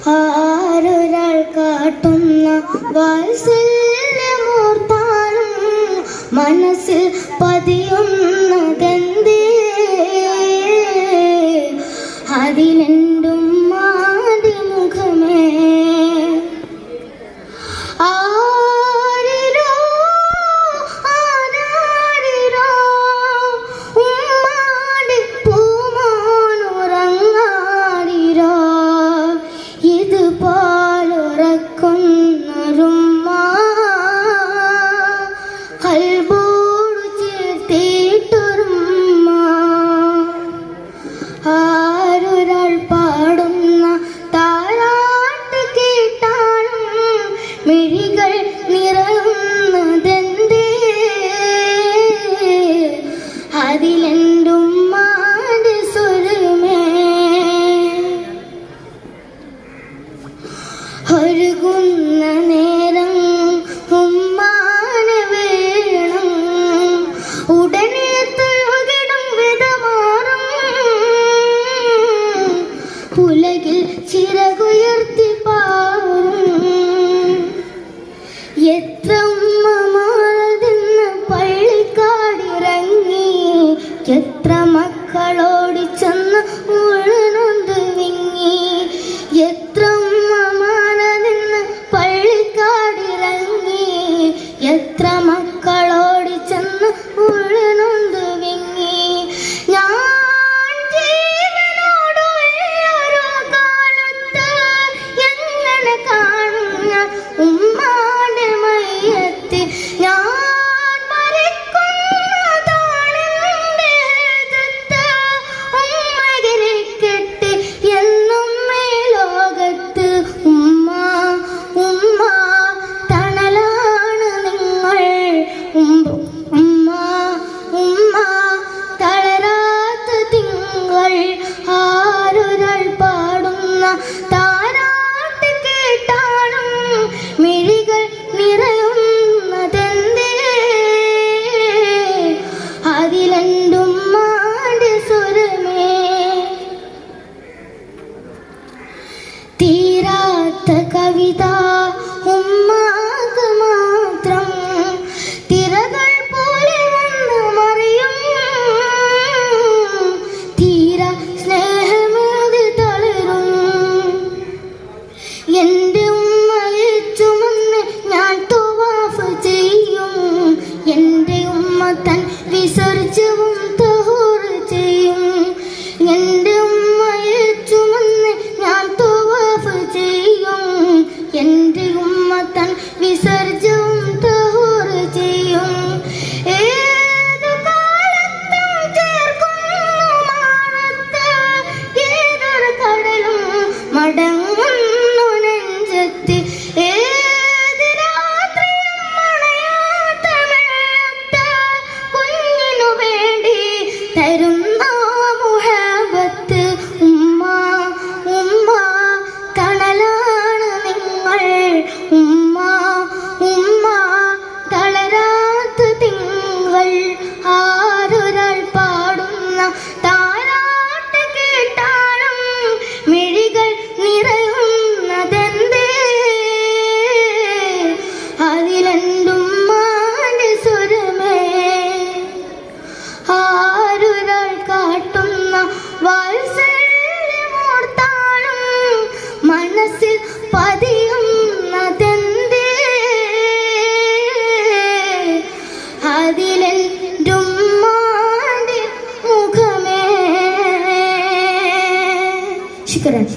ആരൊരാൾ കാട്ടുന്ന വാത്സല്യമോർത്താലും മനസ്സിൽ പതിയുന്നതെന്തേ അതിലെന്തും മാടി മുഖമേ ആരൊരാൾ പാടുന്ന താരാട്ട് കേട്ടാലും മിഴികൾ നിറയുന്നതെന്തേ അതിലെന്തും മാടി സ്വരമേ ഒരുകുന്ന നേരം ഉമ്മാനെ വേണം ഉടനെ ഉലകിൽ ചിറകുയർത്തി പാറും എത്ര ഉമ്മമാരതെന്ന് പള്ളിക്കാടിറങ്ങി എത്ര മക്കളോടി ചെന്ന് ഉഴനൊന്ത് വിങ്ങി എത്ര ഉമ്മമാരതെന്ന് പള്ളിക്കാടിറങ്ങി എത്ര മക്കളോടി ചെന്ന് ഉഴനൊന്ത് വിങ്ങി ഉമ്മാന്റെ മയ്യത്ത് ഞാൻ മരിക്കുന്നതാണെന്റെ എഴുത്ത് ഉമ്മകരിക്കട്ടെ എന്നും ഈ ലോകത്ത് ഉമ്മ ഉമ്മ തണലാണ് നിങ്ങൾ ഉമ്മ ഉമ്മ തളരാത്ത തിങ്കൾ ആരൊരാൾ പാടുന്ന താരാട്ട് കേട്ടാലും മിഴികൾ നിറയുന്നതെന്തേ അതിലെന്തും മാടി സ്വരമേ തീരാത്ത കവിത ഉമ്മാക്ക് മാത്രം തിരകൾ പോലെ വന്ന് മറിയും തീര സ്നേഹമേത് തളരും എൻ്റെ ഉമ്മയെ ചുമന്ന് ഞാൻ തവാഫ് ചെയ്യും എൻ്റെ ഉമ്മ തൻ വിസർജ്യവും തഹൂർ ചെയ്യും എൻ്റെ ഉമ്മയെ ചുമന്ന് ഞാൻ തവാഫ് ചെയ്യും എൻ്റെ ഉമ്മ തൻ വിസർജ്യവും തഹൂർ ചെയ്യും ഏതു കാലത്തും ചേർക്കുന്നു മാനത്ത് ഏതൊരു കടലും മടങ്ങുന്നു നെഞ്ചത്ത് ഏത് രാത്രിയും മണയാത്ത വെള്ളത്ത് കുഞ്ഞിനു വേണ്ടി തരുന്ന മുഹബത്ത് ഉമ്മ ഉമ്മ തണലാണ് നിങ്ങൾ ഉമ്മ ഉമ്മ തളരാത്ത തിങ്കൾ ആരൊരാൾ പാടുന്ന താരാട്ട് കേട്ടാലും മിഴികൾ നിറയുന്നതെന്തേ അതിലെന്തും മാടി സ്വരമേ ആരൊരാൾ കാട്ടുന്ന വാത്സല്യമോർത്താലും മനസ്സിൽ പതിയുന്നതെന്തേ അതിലെന്തും മാടി മുഖമേ ശുക്രാൻ